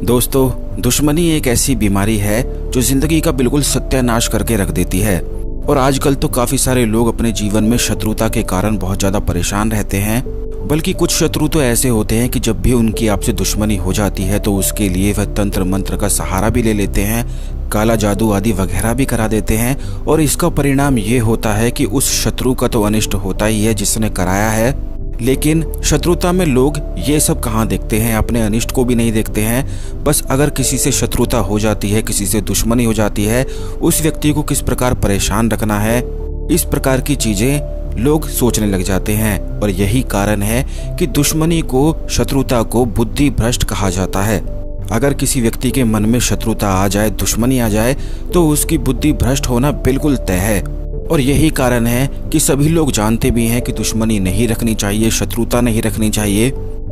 दोस्तों, दुश्मनी एक ऐसी बीमारी है जो जिंदगी का बिल्कुल सत्यानाश करके रख देती है। और आजकल तो काफी सारे लोग अपने जीवन में शत्रुता के कारण बहुत ज्यादा परेशान रहते हैं। बल्कि कुछ शत्रु तो ऐसे होते हैं कि जब भी उनकी आपसे दुश्मनी हो जाती है तो उसके लिए वह तंत्र मंत्र का सहारा भी ले लेते हैं, काला जादू आदि वगैरह भी करा देते हैं। और इसका परिणाम ये होता है कि उस शत्रु का तो अनिष्ट होता ही है जिसने कराया है। लेकिन शत्रुता में लोग ये सब कहाँ देखते हैं, अपने अनिष्ट को भी नहीं देखते हैं। बस अगर किसी से शत्रुता हो जाती है, किसी से दुश्मनी हो जाती है, उस व्यक्ति को किस प्रकार परेशान रखना है, इस प्रकार की चीजें लोग सोचने लग जाते हैं। और यही कारण है कि दुश्मनी को, शत्रुता को बुद्धि भ्रष्ट कहा जाता है। अगर किसी व्यक्ति के मन में शत्रुता आ जाए, दुश्मनी आ जाए, तो उसकी बुद्धि भ्रष्ट होना बिल्कुल तय है। और यही कारण है कि सभी लोग जानते भी हैं कि दुश्मनी नहीं रखनी चाहिए, शत्रुता नहीं रखनी चाहिए,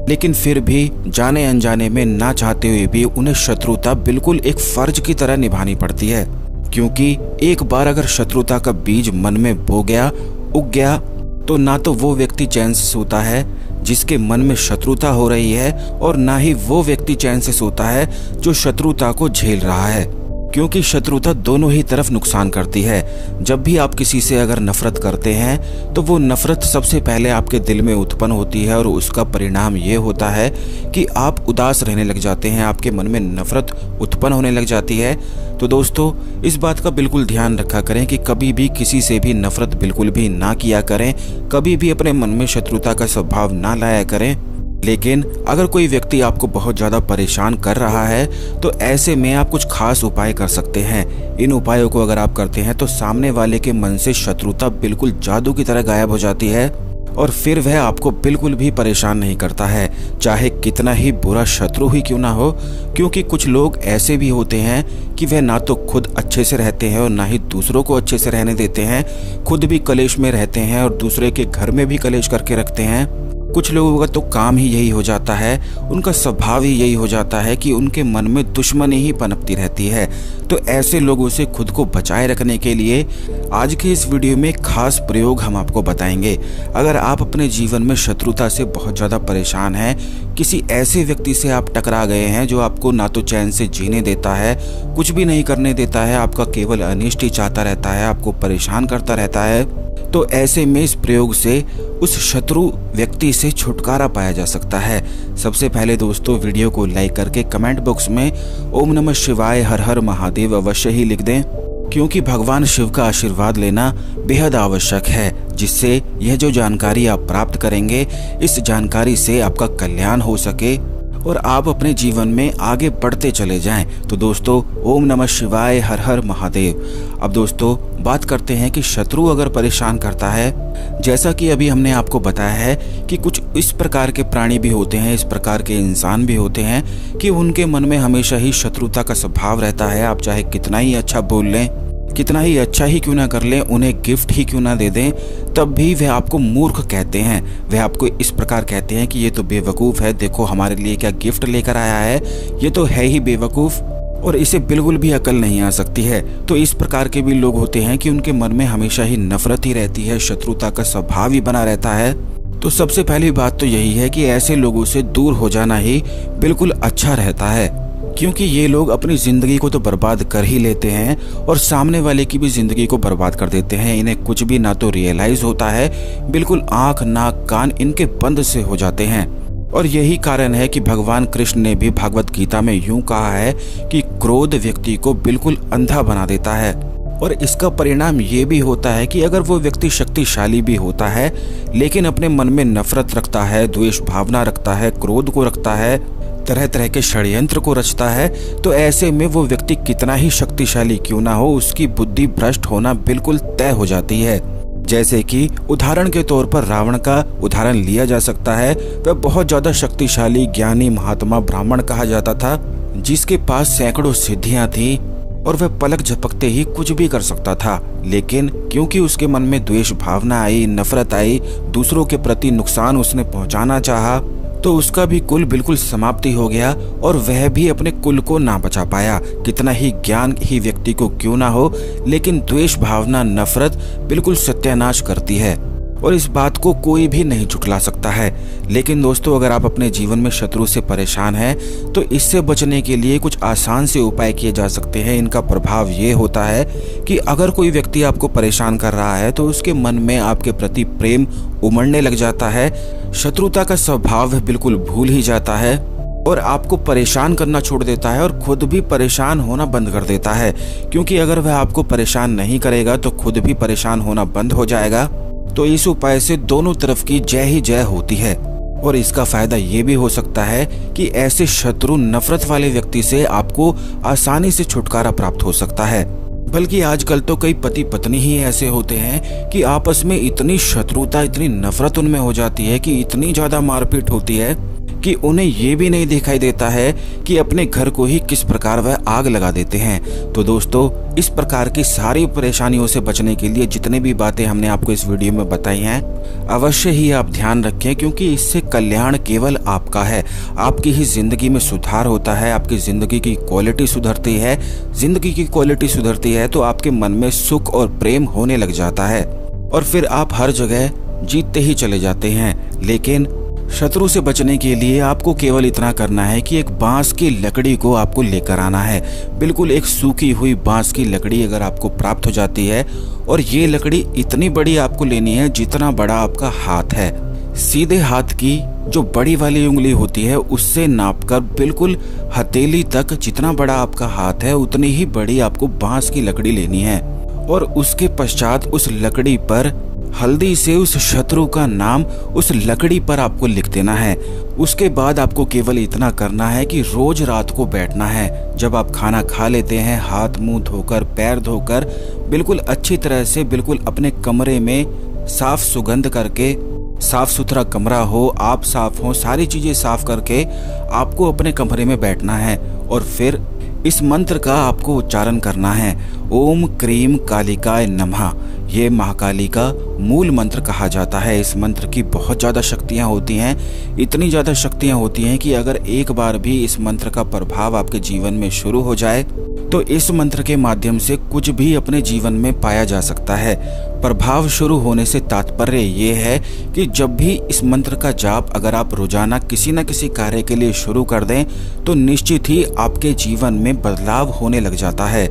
लेकिन फिर भी जाने अनजाने में, ना चाहते हुए भी उन्हें शत्रुता बिल्कुल एक फर्ज की तरह निभानी पड़ती है। क्योंकि एक बार अगर शत्रुता का बीज मन में बो गया, उग गया, तो ना तो वो व्यक्ति चैन से सोता है जिसके मन में शत्रुता हो रही है, और ना ही वो व्यक्ति चैन से सोता है जो शत्रुता को झेल रहा है। क्योंकि शत्रुता दोनों ही तरफ नुकसान करती है। जब भी आप किसी से अगर नफरत करते हैं तो वो नफरत सबसे पहले आपके दिल में उत्पन्न होती है, और उसका परिणाम ये होता है कि आप उदास रहने लग जाते हैं, आपके मन में नफरत उत्पन्न होने लग जाती है। तो दोस्तों, इस बात का बिल्कुल ध्यान रखा करें कि कभी भी किसी से भी नफरत बिल्कुल भी ना किया करें, कभी भी अपने मन में शत्रुता का स्वभाव ना लाया करें। लेकिन अगर कोई व्यक्ति आपको बहुत ज़्यादा परेशान कर रहा है तो ऐसे में आप कुछ खास उपाय कर सकते हैं। इन उपायों को अगर आप करते हैं तो सामने वाले के मन से शत्रुता बिल्कुल जादू की तरह गायब हो जाती है, और फिर वह आपको बिल्कुल भी परेशान नहीं करता है, चाहे कितना ही बुरा शत्रु ही क्यों ना हो। क्योंकि कुछ लोग ऐसे भी होते हैं कि वह ना तो खुद अच्छे से रहते हैं और ना ही दूसरों को अच्छे से रहने देते हैं, खुद भी कलेश में रहते हैं और दूसरे के घर में भी कलेश करके रखते हैं। कुछ लोगों का तो काम ही यही हो जाता है, उनका स्वभाव ही यही हो जाता है कि उनके मन में दुश्मनी ही पनपती रहती है। तो ऐसे लोगों से खुद को बचाए रखने के लिए आज के इस वीडियो में खास प्रयोग हम आपको बताएंगे। अगर आप अपने जीवन में शत्रुता से बहुत ज़्यादा परेशान हैं, किसी ऐसे व्यक्ति से आप टकरा गए हैं जो आपको ना तो चैन से जीने देता है, कुछ भी नहीं करने देता है, आपका केवल अनिष्ट ही चाहता रहता है, आपको परेशान करता रहता है, तो ऐसे में इस प्रयोग से उस शत्रु व्यक्ति से छुटकारा पाया जा सकता है। सबसे पहले दोस्तों, वीडियो को लाइक करके कमेंट बॉक्स में ओम नमः शिवाय, हर हर महादेव अवश्य ही लिख दें। क्योंकि भगवान शिव का आशीर्वाद लेना बेहद आवश्यक है, जिससे यह जो जानकारी आप प्राप्त करेंगे, इस जानकारी से आपका कल्याण हो सके और आप अपने जीवन में आगे बढ़ते चले जाएं। तो दोस्तों, ओम नमः शिवाय, हर हर महादेव। अब दोस्तों, बात करते हैं कि शत्रु अगर परेशान करता है, जैसा कि अभी हमने आपको बताया है कि कुछ इस प्रकार के प्राणी भी होते हैं, इस प्रकार के इंसान भी होते हैं कि उनके मन में हमेशा ही शत्रुता का स्वभाव रहता है। आप चाहे कितना ही अच्छा बोल लें, कितना ही अच्छा ही क्यों ना कर लें, उन्हें गिफ्ट ही क्यों ना दे दें, तब भी वह आपको मूर्ख कहते हैं। वह आपको इस प्रकार कहते हैं कि ये तो बेवकूफ़ है, देखो हमारे लिए क्या गिफ्ट लेकर आया है, ये तो है ही बेवकूफ़ और इसे बिल्कुल भी अकल नहीं आ सकती है। तो इस प्रकार के भी लोग होते हैं कि उनके मन में हमेशा ही नफरत ही रहती है, शत्रुता का स्वभाव ही बना रहता है। तो सबसे पहली बात तो यही है कि ऐसे लोगों से दूर हो जाना ही बिल्कुल अच्छा रहता है। क्योंकि ये लोग अपनी ज़िंदगी को तो बर्बाद कर ही लेते हैं और सामने वाले की भी ज़िंदगी को बर्बाद कर देते हैं। इन्हें कुछ भी ना तो रियलाइज़ होता है, बिल्कुल आँख नाक कान इनके बंद से हो जाते हैं। और यही कारण है कि भगवान कृष्ण ने भी भगवत गीता में यूं कहा है कि क्रोध व्यक्ति को बिल्कुल अंधा बना देता है। और इसका परिणाम ये भी होता है कि अगर वो व्यक्ति शक्तिशाली भी होता है लेकिन अपने मन में नफरत रखता है, द्वेष भावना रखता है, क्रोध को रखता है, तरह तरह के षड्यंत्र को रचता है, तो ऐसे में वो व्यक्ति कितना ही शक्तिशाली क्यों ना हो, उसकी बुद्धि भ्रष्ट होना बिल्कुल तय हो जाती है। जैसे कि उदाहरण के तौर पर रावण का उदाहरण लिया जा सकता है। वह बहुत ज्यादा शक्तिशाली, ज्ञानी, महात्मा, ब्राह्मण कहा जाता था, जिसके पास सैकड़ों सिद्धियां थी और वह पलक झपकते ही कुछ भी कर सकता था। लेकिन क्योंकि उसके मन में द्वेष भावना आई, नफरत आई, दूसरों के प्रति नुकसान उसने पहुंचाना चाहा, तो उसका भी कुल बिल्कुल समाप्ति हो गया और वह भी अपने कुल को ना बचा पाया। कितना ही ज्ञान ही व्यक्ति को क्यों ना हो, लेकिन द्वेष भावना, नफरत बिल्कुल सत्यानाश करती है। और इस बात को कोई भी नहीं झुठला सकता है। लेकिन दोस्तों, अगर आप अपने जीवन में शत्रु से परेशान हैं तो इससे बचने के लिए कुछ आसान से उपाय किए जा सकते हैं। इनका प्रभाव ये होता है कि अगर कोई व्यक्ति आपको परेशान कर रहा है तो उसके मन में आपके प्रति प्रेम उमड़ने लग जाता है, शत्रुता का स्वभाव बिल्कुल भूल ही जाता है और आपको परेशान करना छोड़ देता है और खुद भी परेशान होना बंद कर देता है। क्योंकि अगर वह आपको परेशान नहीं करेगा तो खुद भी परेशान होना बंद हो जाएगा। तो इस उपाय से दोनों तरफ की जय ही जय होती है। और इसका फायदा ये भी हो सकता है कि ऐसे शत्रु नफरत वाले व्यक्ति से आपको आसानी से छुटकारा प्राप्त हो सकता है। बल्कि आजकल तो कई पति पत्नी ही ऐसे होते हैं कि आपस में इतनी शत्रुता, इतनी नफरत उनमें हो जाती है कि इतनी ज्यादा मारपीट होती है कि उन्हें ये भी नहीं दिखाई देता है कि अपने घर को ही किस प्रकार वह आग लगा देते हैं। तो दोस्तों, इस प्रकार की सारी परेशानियों से बचने के लिए जितने भी बातें हमने आपको इस वीडियो में बताई हैं, अवश्य ही आप ध्यान रखें, क्योंकि इससे कल्याण केवल आपका है। आपकी ही जिंदगी में सुधार होता है, आपकी जिंदगी की क्वालिटी सुधरती है। जिंदगी की क्वालिटी सुधरती है तो आपके मन में सुख और प्रेम होने लग जाता है और फिर आप हर जगह जीतते ही चले जाते हैं। लेकिन शत्रु से बचने के लिए आपको केवल इतना करना है कि एक बांस की लकड़ी को आपको लेकर आना है। बिल्कुल एक सूखी हुई बांस की लकड़ी अगर आपको प्राप्त हो जाती है, और ये लकड़ी इतनी बड़ी आपको लेनी है जितना बड़ा आपका हाथ है। सीधे हाथ की जो बड़ी वाली उंगली होती है उससे नापकर बिल्कुल हथेली तक जितना बड़ा आपका हाथ है उतनी ही बड़ी आपको बांस की लकड़ी लेनी है। और उसके पश्चात उस लकड़ी पर हल्दी से उस शत्रु का नाम उस लकड़ी पर आपको लिख देना है। उसके बाद आपको केवल इतना करना है कि रोज रात को बैठना है। जब आप खाना खा लेते हैं, हाथ मुंह धोकर, पैर धोकर, बिल्कुल अच्छी तरह से बिल्कुल अपने कमरे में साफ सुगंध करके, साफ सुथरा कमरा हो, आप साफ हो, सारी चीजें साफ करके आपको अपने कमरे में बैठना है। और फिर इस मंत्र का आपको उच्चारण करना है, ओम क्रीम कालिकाय नमः। ये महाकाली का मूल मंत्र कहा जाता है। इस मंत्र की बहुत ज़्यादा शक्तियाँ होती हैं, इतनी ज़्यादा शक्तियाँ होती हैं कि अगर एक बार भी इस मंत्र का प्रभाव आपके जीवन में शुरू हो जाए तो इस मंत्र के माध्यम से कुछ भी अपने जीवन में पाया जा सकता है। प्रभाव शुरू होने से तात्पर्य ये है कि जब भी इस मंत्र का जाप अगर आप रोजाना किसी न किसी कार्य के लिए शुरू कर दें तो निश्चित ही आपके जीवन में बदलाव होने लग जाता है।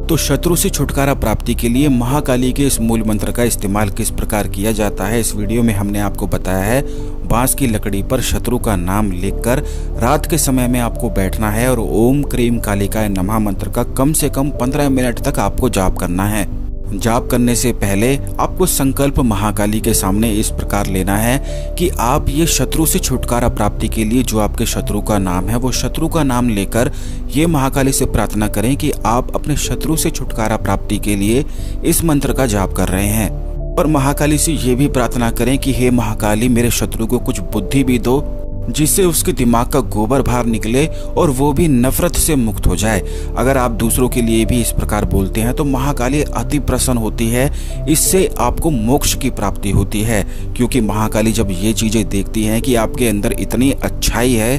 तो शत्रु से छुटकारा प्राप्ति के लिए महाकाली के इस मूल मंत्र का इस्तेमाल किस प्रकार किया जाता है, इस वीडियो में हमने आपको बताया है। बांस की लकड़ी पर शत्रु का नाम लिखकर रात के समय में आपको बैठना है और ओम क्रीम कालिकाय नमः मंत्र का कम से कम 15 मिनट तक आपको जाप करना है। जाप करने से पहले आपको संकल्प महाकाली के सामने इस प्रकार लेना है कि आप ये शत्रु से छुटकारा प्राप्ति के लिए जो आपके शत्रु का नाम है वो शत्रु का नाम लेकर ये महाकाली से प्रार्थना करें कि आप अपने शत्रु से छुटकारा प्राप्ति के लिए इस मंत्र का जाप कर रहे हैं। और महाकाली से ये भी प्रार्थना करें कि हे महाकाली, मेरे शत्रु को कुछ बुद्धि भी दो जिससे उसके दिमाग का गोबर बाहर निकले और वो भी नफरत से मुक्त हो जाए। अगर आप दूसरों के लिए भी इस प्रकार बोलते हैं तो महाकाली अति प्रसन्न होती है। इससे आपको मोक्ष की प्राप्ति होती है, क्योंकि महाकाली जब ये चीजें देखती हैं कि आपके अंदर इतनी अच्छाई है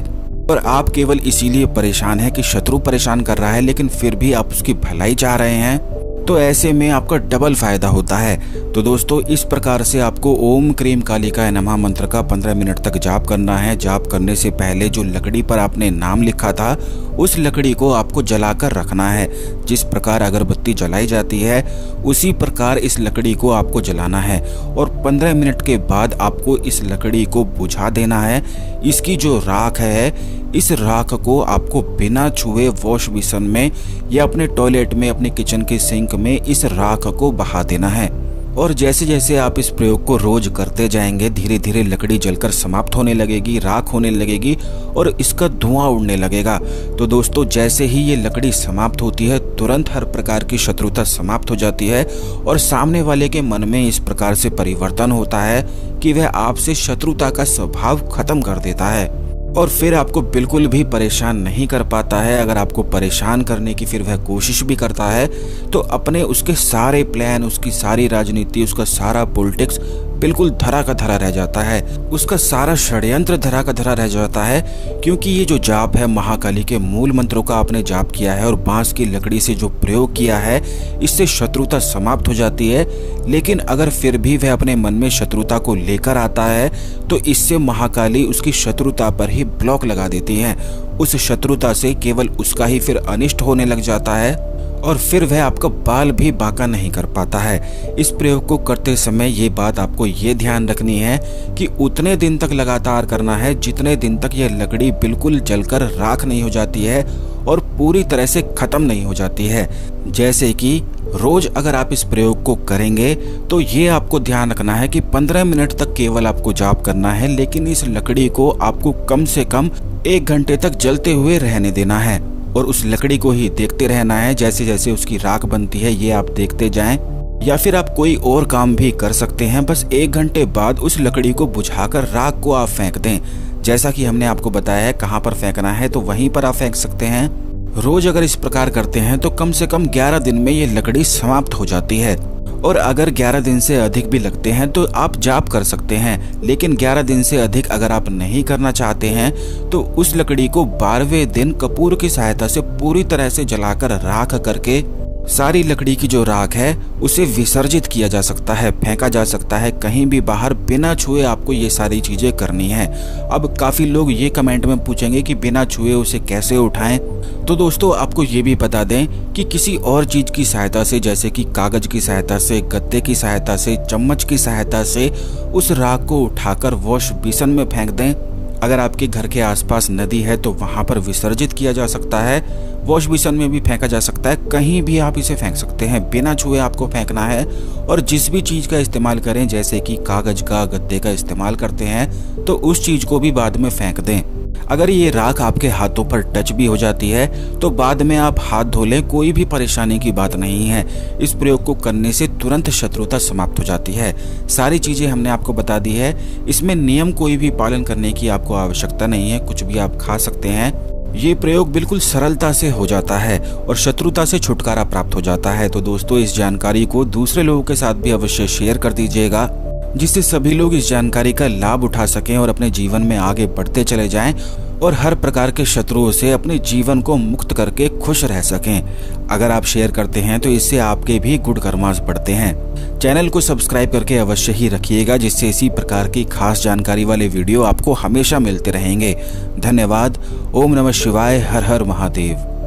और आप केवल इसीलिए परेशान हैं कि शत्रु परेशान कर रहा है लेकिन फिर भी आप उसकी भलाई चाह रहे हैं, तो ऐसे में आपका डबल फायदा होता है। तो दोस्तों, इस प्रकार से आपको ओम क्रीम कालिकाय नमः मंत्र का 15 मिनट तक जाप करना है। जाप करने से पहले जो लकड़ी पर आपने नाम लिखा था उस लकड़ी को आपको जलाकर रखना है। जिस प्रकार अगरबत्ती जलाई जाती है उसी प्रकार इस लकड़ी को आपको जलाना है और 15 मिनट के बाद आपको इस लकड़ी को बुझा देना है। इसकी जो राख है, इस राख को आपको बिना छुए वॉश बेसिन में या अपने टॉयलेट में, अपने किचन के सिंक में इस राख को बहा देना है। और जैसे जैसे आप इस प्रयोग को रोज करते जाएंगे, धीरे धीरे लकड़ी जलकर समाप्त होने लगेगी, राख होने लगेगी और इसका धुआं उड़ने लगेगा। तो दोस्तों, जैसे ही ये लकड़ी समाप्त होती है तुरंत हर प्रकार की शत्रुता समाप्त हो जाती है और सामने वाले के मन में इस प्रकार से परिवर्तन होता है कि वह आपसे शत्रुता का स्वभाव खत्म कर देता है और फिर आपको बिल्कुल भी परेशान नहीं कर पाता है। अगर आपको परेशान करने की फिर वह कोशिश भी करता है तो अपने उसके सारे प्लान, उसकी सारी राजनीति, उसका सारा पॉलिटिक्स बिल्कुल धरा का धरा रह जाता है। उसका सारा षड्यंत्र धरा का धरा रह जाता है, क्योंकि ये जो जाप है महाकाली के मूल मंत्रों का आपने जाप किया है और बांस की लकड़ी से जो प्रयोग किया है, इससे शत्रुता समाप्त हो जाती है। लेकिन अगर फिर भी वह अपने मन में शत्रुता को लेकर आता है तो इससे महाकाली उसकी शत्रुता पर ही ब्लॉक लगा देती है। उस शत्रुता से केवल उसका ही फिर अनिष्ट होने लग जाता है और फिर वह आपका बाल भी बांका नहीं कर पाता है। इस प्रयोग को करते समय ये बात आपको ये ध्यान रखनी है कि उतने दिन तक लगातार करना है जितने दिन तक यह लकड़ी बिल्कुल जलकर राख नहीं हो जाती है और पूरी तरह से खत्म नहीं हो जाती है। जैसे कि रोज अगर आप इस प्रयोग को करेंगे तो ये आपको ध्यान रखना है कि 15 मिनट तक केवल आपको जाप करना है, लेकिन इस लकड़ी को आपको कम से कम 1 घंटे तक जलते हुए रहने देना है और उस लकड़ी को ही देखते रहना है। जैसे जैसे उसकी राख बनती है ये आप देखते जाएं, या फिर आप कोई और काम भी कर सकते हैं। बस 1 घंटे बाद उस लकड़ी को बुझाकर राख को आप फेंक दें। जैसा कि हमने आपको बताया है कहाँ पर फेंकना है, तो वहीं पर आप फेंक सकते हैं। रोज अगर इस प्रकार करते हैं तो कम से कम 11 दिन में ये लकड़ी समाप्त हो जाती है। और अगर 11 दिन से अधिक भी लगते हैं तो आप जाप कर सकते हैं, लेकिन 11 दिन से अधिक अगर आप नहीं करना चाहते हैं तो उस लकड़ी को 12वें दिन कपूर की सहायता से पूरी तरह से जलाकर राख करके सारी लकड़ी की जो राख है उसे विसर्जित किया जा सकता है, फेंका जा सकता है कहीं भी बाहर, बिना छुए आपको ये सारी चीजें करनी है। अब काफी लोग ये कमेंट में पूछेंगे कि बिना छुए उसे कैसे उठाएं, तो दोस्तों आपको ये भी बता दें कि किसी और चीज की सहायता से, जैसे कि कागज की सहायता से, गत्ते की सहायता से, चम्मच की सहायता से उस राख को उठाकर वॉश बेसिन में फेंक दें। अगर आपके घर के आसपास नदी है तो वहां पर विसर्जित किया जा सकता है, वॉश बेसिन में भी फेंका जा सकता है, कहीं भी आप इसे फेंक सकते हैं। बिना छुए आपको फेंकना है और जिस भी चीज का इस्तेमाल करें, जैसे कि कागज का, गत्ते का इस्तेमाल करते हैं, तो उस चीज को भी बाद में फेंक दें। अगर ये राख आपके हाथों पर टच भी हो जाती है तो बाद में आप हाथ धो लें, कोई भी परेशानी की बात नहीं है। इस प्रयोग को करने से तुरंत शत्रुता समाप्त हो जाती है। सारी चीजें हमने आपको बता दी है, इसमें नियम कोई भी पालन करने की आपको आवश्यकता नहीं है, कुछ भी आप खा सकते हैं। ये प्रयोग बिल्कुल सरलता से हो जाता है और शत्रुता से छुटकारा प्राप्त हो जाता है। तो दोस्तों इस जानकारी को दूसरे लोगों के साथ भी अवश्य शेयर कर दीजिएगा, जिससे सभी लोग इस जानकारी का लाभ उठा सकें और अपने जीवन में आगे बढ़ते चले जाएं और हर प्रकार के शत्रुओं से अपने जीवन को मुक्त करके खुश रह सकें। अगर आप शेयर करते हैं तो इससे आपके भी गुड कर्मास बढ़ते हैं। चैनल को सब्सक्राइब करके अवश्य ही रखिएगा, जिससे इसी प्रकार की खास जानकारी वाले वीडियो आपको हमेशा मिलते रहेंगे। धन्यवाद। ओम नमः शिवाय। हर हर महादेव।